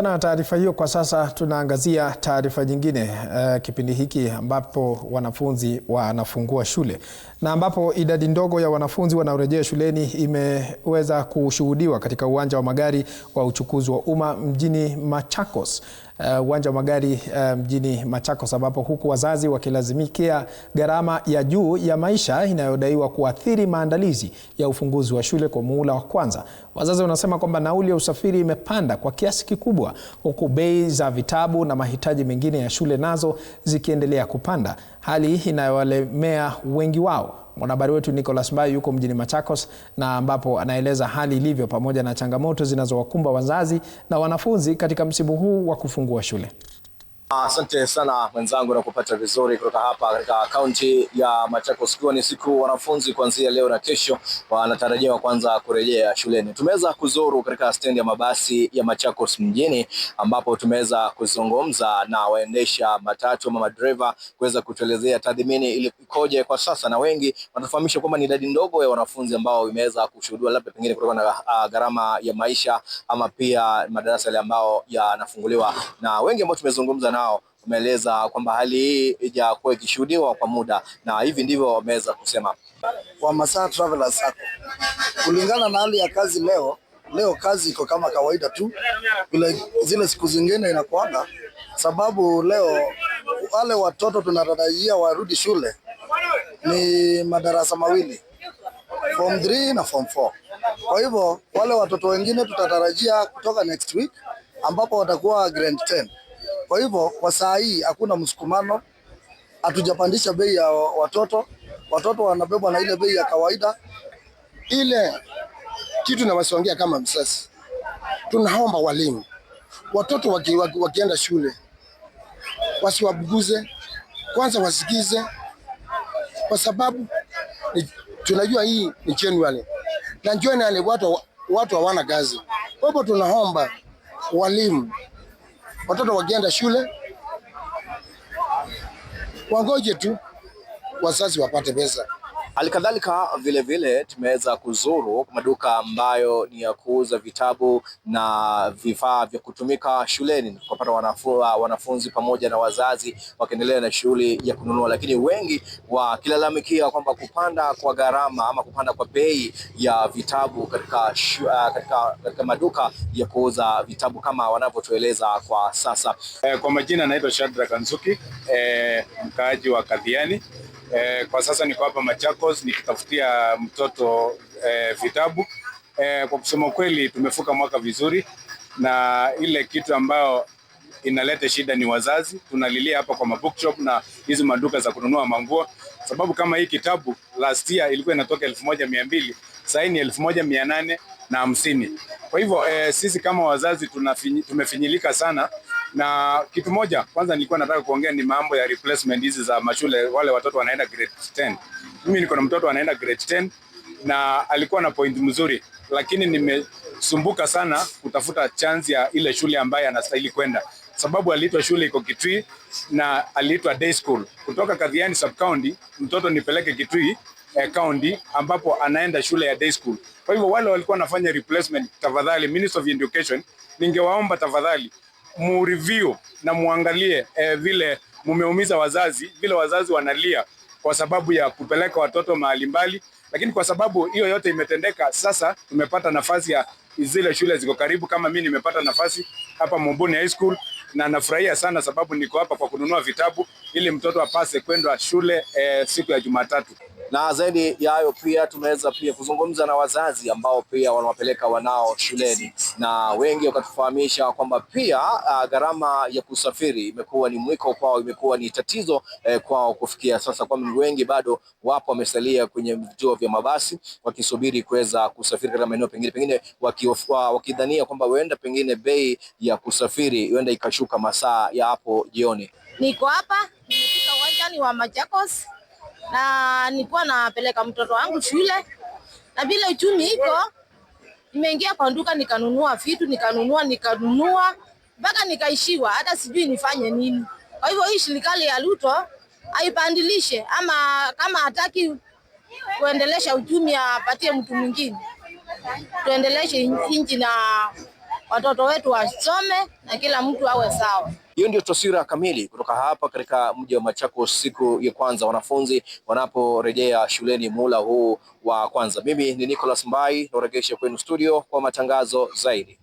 Na taarifa hiyo, kwa sasa tunaangazia taarifa nyingine kipindi hiki ambapo wanafunzi wanafungua shule na ambapo idadi ndogo ya wanafunzi wanaorejea shuleni imeweza kushuhudiwa katika uwanja wa magari wa uchukuzi wa umma mjini Machakos. Uwanja wa magari mjini Machakos, ambapo huku wazazi wakilazimikia gharama ya juu ya maisha inayodaiwa kuathiri maandalizi ya ufunguzi wa shule kwa muhula wa kwanza. Wazazi wanasema kwamba nauli ya usafiri imepanda kwa kiasi kikubwa, huku bei za vitabu na mahitaji mengine ya shule nazo zikiendelea kupanda, hali inayowalemea wengi wao. Mwanahabari wetu Nicholas Mbayu yuko mjini Machakos na ambapo anaeleza hali ilivyo pamoja na changamoto zinazowakumba wazazi na wanafunzi katika msimu huu wa kufungua shule. Asante sana mwenzangu na kupata vizuri kutoka hapa katika kaunti ya Machakos, ikiwa ni siku wanafunzi kuanzia leo na kesho wanatarajiwa kwanza kurejea shuleni. Tumeweza kuzuru katika stendi ya mabasi ya Machakos mjini, ambapo tumeweza kuzungumza na waendesha matatu ama madereva kuweza kutuelezea tathmini ili ikoje kwa sasa, na wengi wanafahamisha kwamba ni idadi ndogo ya wanafunzi ambao imeweza kushuhudiwa, labda pengine kutokana na gharama ya maisha ama pia madarasa yale ambao yanafunguliwa, na wengi ambao tumezungumza nao umeeleza kwamba hali hii haijakuwa ikishuhudiwa kwa muda, na hivi ndivyo wameweza kusema. Kwa Masaa Travelers Sacco, kulingana na hali ya kazi leo kazi iko kama kawaida tu vile zile siku zingine inakuanga, sababu leo wale watoto tunatarajia warudi shule ni madarasa mawili, form 3 na form 4. Kwa hivyo wale watoto wengine tutatarajia kutoka next week ambapo watakuwa grade 10. Kwa hivyo kwa saa hii hakuna msukumano, hatujapandisha bei ya watoto wanabebwa na ile bei ya kawaida. Ile kitu na wasiongea kama msasi, tunaomba walimu watoto wakienda shule wasiwabuguze, kwanza wasikize, kwa sababu tunajua hii ni January na January watu hawana kazi. Kwa hivyo tunaomba walimu watoto wakienda shule wangoje tu wazazi wapate pesa. Halikadhalika vile tumeweza kuzuru maduka ambayo ni ya kuuza vitabu na vifaa vya kutumika shuleni, kupata wanafunzi pamoja na wazazi wakiendelea na shughuli ya kununua, lakini wengi wakilalamikia kwamba kupanda kwa gharama ama kupanda kwa bei ya vitabu katika maduka ya kuuza vitabu kama wanavyotueleza kwa sasa. Kwa majina naitwa Shadrack Kanzuki, mkaaji wa Kadhiani. Kwa sasa niko hapa Machakos nikitafutia mtoto vitabu. Kwa kusema kweli tumefuka mwaka vizuri, na ile kitu ambayo inaleta shida ni wazazi. Tunalilia hapa kwa bookshop na hizo maduka za kununua manguo, sababu kama hii kitabu last year ilikuwa inatoka 1200, sasa ni 1850. Kwa hivyo sisi kama wazazi tumefinyilika sana. Na kitu moja kwanza nilikuwa nataka kuongea ni mambo ya replacement hizi za mashule, wale watoto wanaenda grade 10. Mimi niko na mtoto anaenda grade 10 na alikuwa na point mzuri, lakini nimesumbuka sana kutafuta chance ya ile shule ambayo anastahili kwenda, sababu aliitwa shule iko Kitui na aliitwa day school. Kutoka Kadhiani sub county mtoto nipeleke Kitui county ambapo anaenda shule ya day school. Kwa hivyo wale walikuwa wanafanya replacement, tafadhali Minister of Education, ningewaomba tafadhali mu-review na muangalie vile mumeumiza wazazi, vile wazazi wanalia kwa sababu ya kupeleka watoto mahali mbali, lakini kwa sababu hiyo yote imetendeka, sasa tumepata nafasi ya zile shule ziko karibu. Kama mimi nimepata nafasi hapa Mumbuni High School na nafurahia sana, sababu niko hapa kwa kununua vitabu ili mtoto apase kwenda shule siku ya Jumatatu. Na zaidi ya hayo pia tumeweza pia kuzungumza na wazazi ambao pia wanawapeleka wanao shuleni, na wengi wakatufahamisha kwamba pia gharama ya kusafiri imekuwa ni mwiko kwao, imekuwa ni tatizo kwao kufikia sasa, kwa wengi bado wapo wamesalia kwenye vituo vya mabasi wakisubiri kuweza kusafiri katika maeneo pengine wakidhania kwamba huenda pengine bei ya kusafiri huenda ikashuka masaa ya hapo jioni. Niko hapa nimefika uwanjani wa Machakos na nilikuwa napeleka mtoto wangu shule, na vile uchumi iko nimeingia kwa duka nikanunua vitu, nikanunua mpaka nikaishiwa, hata sijui nifanye nini. Kwa hivyo hii serikali ya Ruto aipandilishe, ama kama hataki kuendelesha uchumi apatie mtu mwingine, tuendeleshe nchi na watoto wetu wasome na kila mtu awe sawa. Hiyo ndio taswira kamili kutoka hapa katika mji wa Machakos siku ya kwanza wanafunzi wanaporejea shuleni muhula huu wa kwanza. Mimi ni Nicholas Mbai, narejesha kwenu studio kwa matangazo zaidi.